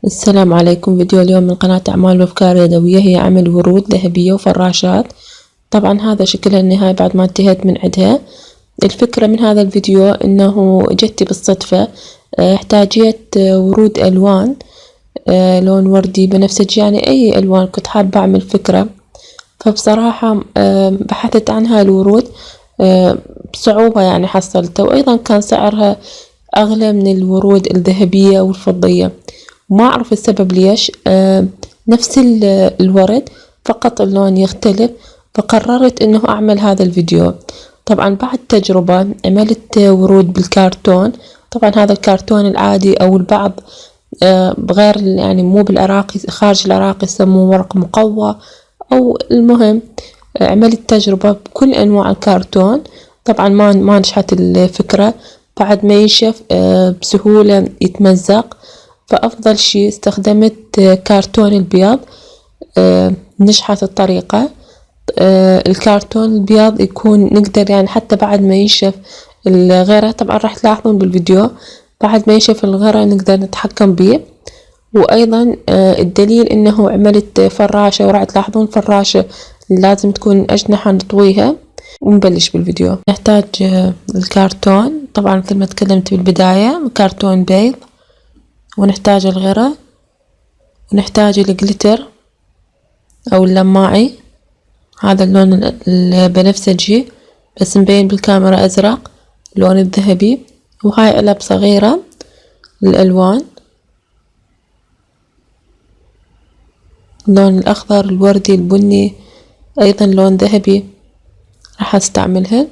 السلام عليكم. فيديو اليوم من قناة أعمال وأفكار يدوية، هي عمل ورود ذهبية وفراشات. طبعا هذا شكلها النهائي بعد ما انتهيت من عندها. الفكرة من هذا الفيديو انه جتي بالصدفة. احتاجيت ورود ألوان، لون وردي بنفسجي، يعني أي ألوان. كنت حابة أعمل فكرة، فبصراحة بحثت عن هاي الورود بصعوبة، يعني حصلتها، وأيضا كان سعرها أغلى من الورود الذهبية والفضية. ما أعرف السبب ليش. نفس الورد، فقط اللون يختلف. فقررت إنه أعمل هذا الفيديو. طبعا بعد تجربة عملت ورود بالكرتون. طبعا هذا الكرتون العادي، أو البعض بغير، يعني مو بالعراقي، خارج العراق يسموه ورق مقوى. أو المهم، عملت تجربة بكل أنواع الكرتون. طبعا ما نجحت الفكرة. بعد ما ينشف بسهولة يتمزق. فأفضل شي استخدمت كرتون البيض. نجحت الطريقة. الكرتون البيض يكون نقدر يعني حتى بعد ما ينشف الغيرة، طبعا راح تلاحظون بالفيديو بعد ما ينشف الغيرة نقدر نتحكم به. وأيضا الدليل إنه عملت فراشة، وراح تلاحظون فراشة لازم تكون أجنحة نطويها. ونبلش بالفيديو. نحتاج الكرتون، طبعا مثل ما تكلمت بالبداية، كرتون بيض، ونحتاج الغرة، ونحتاج الجليتر أو اللماعي. هذا اللون البنفسجي بس مبين بالكاميرا أزرق، اللون الذهبي. وهاي علب صغيرة للألوان، اللون الأخضر، الوردي، البني، أيضا لون ذهبي راح أستعملها.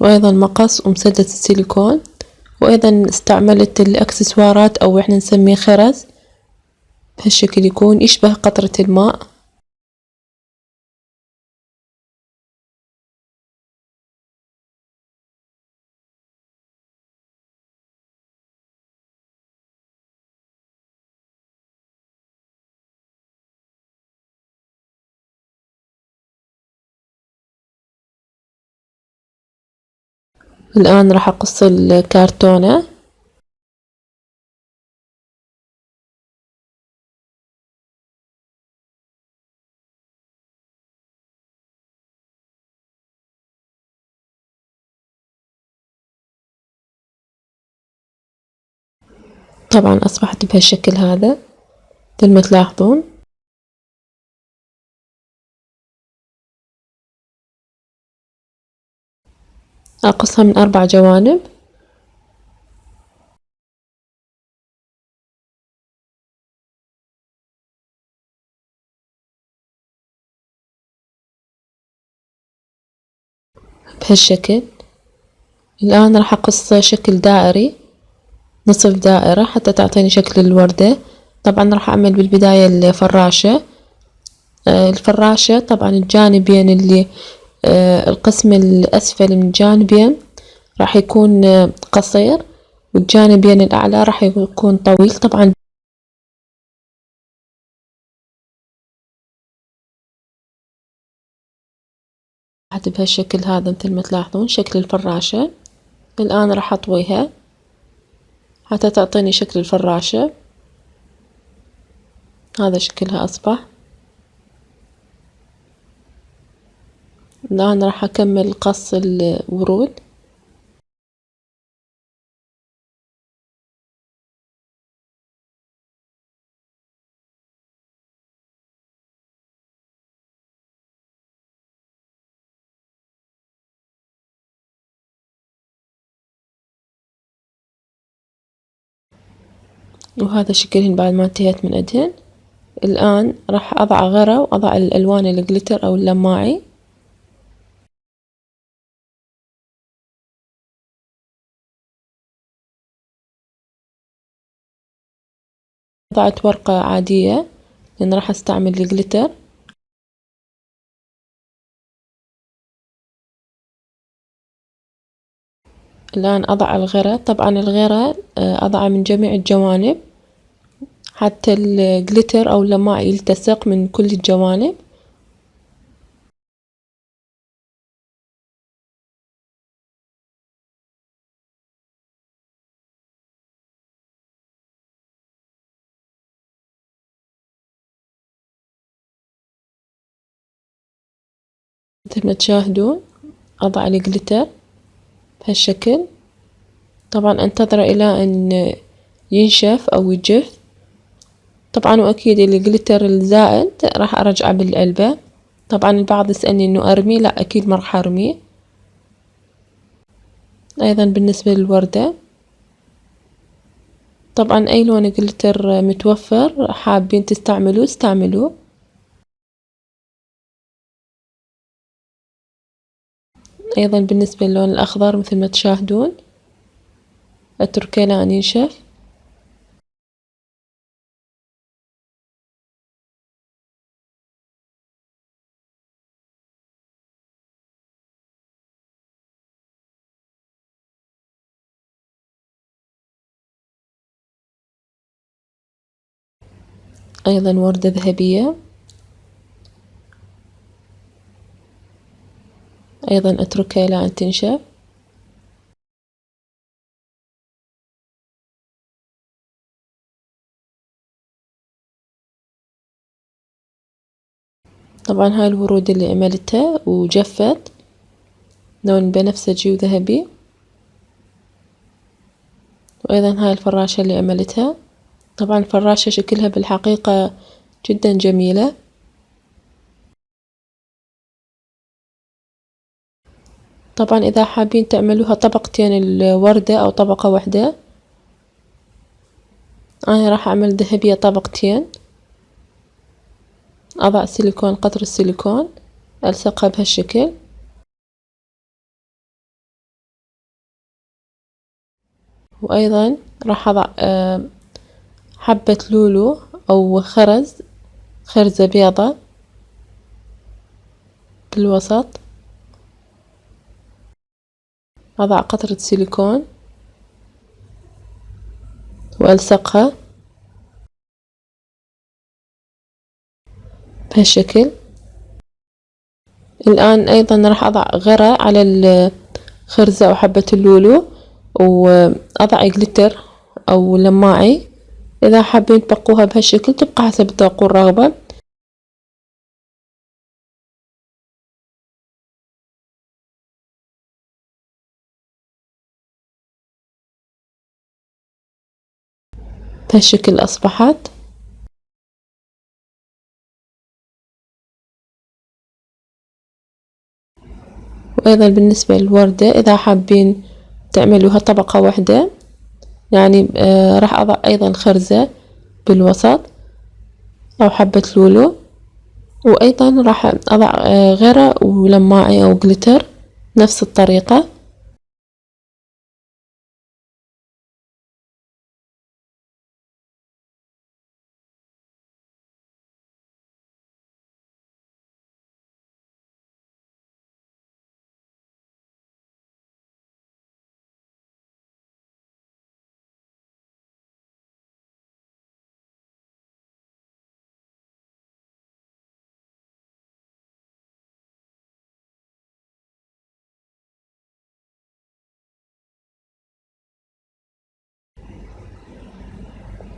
وأيضا مقص ومسدس السيليكون. وأيضا استعملت الأكسسوارات، أو إحنا نسميه خرز، بهالشكل يكون يشبه قطرة الماء. الآن راح أقص الكرتونة. طبعا أصبحت بهالشكل هذا مثل ما تلاحظون. أقصها من 4 جوانب. بهالشكل. الآن راح أقص شكل دائري، نصف دائرة، حتى تعطيني شكل الوردة. طبعا راح أعمل بالبداية الفراشة. الفراشة طبعا الجانبين اللي القسم الأسفل من الجانبين راح يكون قصير، والجانبين الأعلى راح يكون طويل. طبعا بهالشكل هذا مثل ما تلاحظون شكل الفراشة. الآن راح أطويها حتى تعطيني شكل الفراشة. هذا شكلها أصبح. الآن راح أكمل قص الورود. وهذا شكلهن بعد ما انتهيت من عندهن. الآن راح أضع غرة، وأضع الألوان الجليتر أو اللماعي. وضعت ورقة عادية لأن راح أستعمل الجليتر. الآن أضع الغرة. طبعا الغرة أضعها من جميع الجوانب حتى الجليتر أو اللماعي يلتصق من كل الجوانب. مثل ما تشاهدون أضع الجليتر بهالشكل. طبعا أنتظر إلى أن ينشف أو يجف. طبعا وأكيد الجليتر الزائد راح أرجعه بالعلبة. طبعا البعض يسألني إنه أرميه، لا أكيد ما راح أرميه. أيضا بالنسبة للوردة، طبعا أي لون جليتر متوفر حابين تستعملوه استعملوه. أيضا بالنسبة للون الأخضر مثل ما تشاهدون أتركه لأن ينشف. أيضا وردة ذهبية، أيضا أتركها إلى أن تنشف. طبعا هاي الورود اللي عملتها وجفت، لون بنفسجي وذهبي. وأيضا هاي الفراشة اللي عملتها، طبعا الفراشة شكلها بالحقيقة جدا جميلة. طبعا إذا حابين تعملوها طبقتين الوردة أو طبقة واحدة، أنا راح أعمل ذهبية طبقتين. أضع سيليكون، قطر السيليكون ألصقها بهالشكل. وأيضا راح أضع حبة لولو أو خرزة بيضة بالوسط. أضع قطرة سيليكون وألصقها بهالشكل. الآن أيضا راح أضع غرة على الخرزة أو حبة اللولو، وأضع جليتر أو لماعي. إذا حابين تبقوها بهالشكل تبقى حسب الذوق والرغبة. بهالشكل أصبحت. وأيضا بالنسبة للوردة إذا حابين تعملوها طبقة واحدة، يعني راح أضع أيضا خرزة بالوسط أو حبة لولو، وأيضا راح أضع غرة ولماعي أو جليتر نفس الطريقة.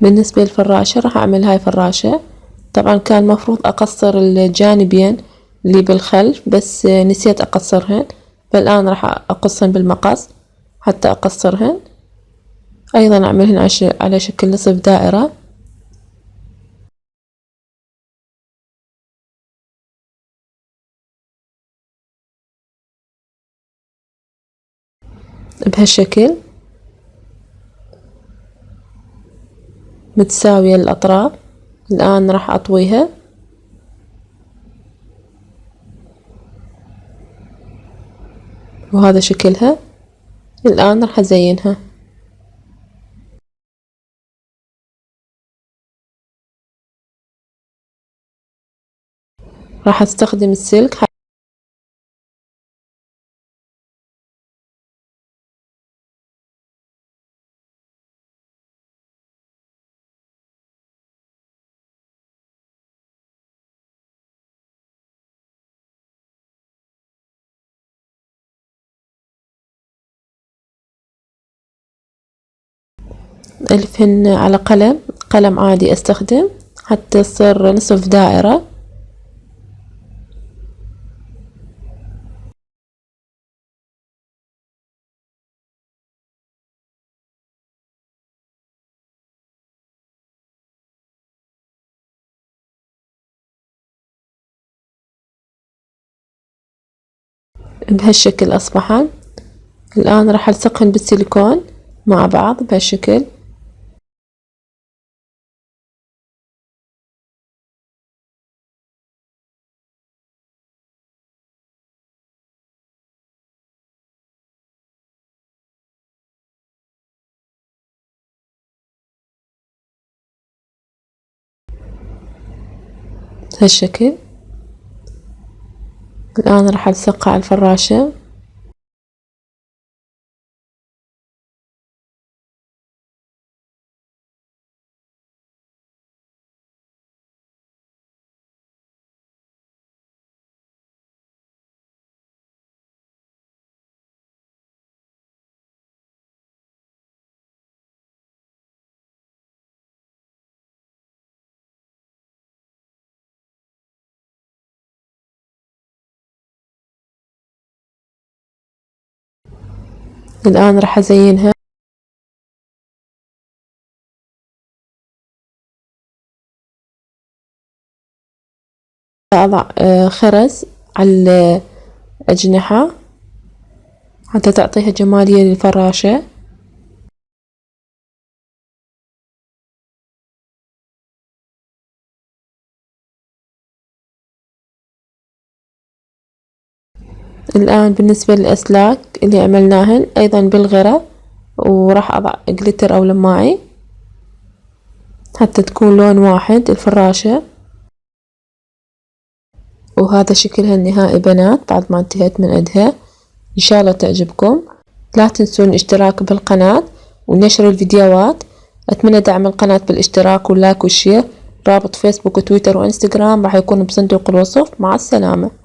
بالنسبة للفراشة راح أعمل هاي فراشة. طبعا كان مفروض أقصر الجانبين اللي بالخلف، بس نسيت أقصرهن، فالآن راح أقصهن بالمقص حتى أقصرهن. أيضا أعملهن على شكل نصف دائرة. بهالشكل متساوية الأطراف. الآن راح أطويها. وهذا شكلها. الآن راح أزينها. راح أستخدم السلك ألفهن على قلم عادي أستخدم حتى تصير نصف دائرة. بهالشكل أصبحن. الآن راح ألصقهن بالسيليكون مع بعض بهالشكل. بهالشكل. الآن راح ألصقها على الفراشة. الآن راح أزينها. أضع خرز على الأجنحة حتى تعطيها جمالية للفراشة. الآن بالنسبة للأسلاك اللي عملناهن أيضا بالغرة، وراح أضع جليتر أو لماعي حتى تكون لون واحد الفراشة. وهذا شكلها النهائي بنات بعد ما انتهيت من عندها. إن شاء الله تعجبكم. لا تنسون الاشتراك بالقناة ونشر الفيديوهات. أتمنى دعم القناة بالاشتراك واللايك والشير. رابط فيسبوك وتويتر وانستغرام راح يكون بصندوق الوصف. مع السلامة.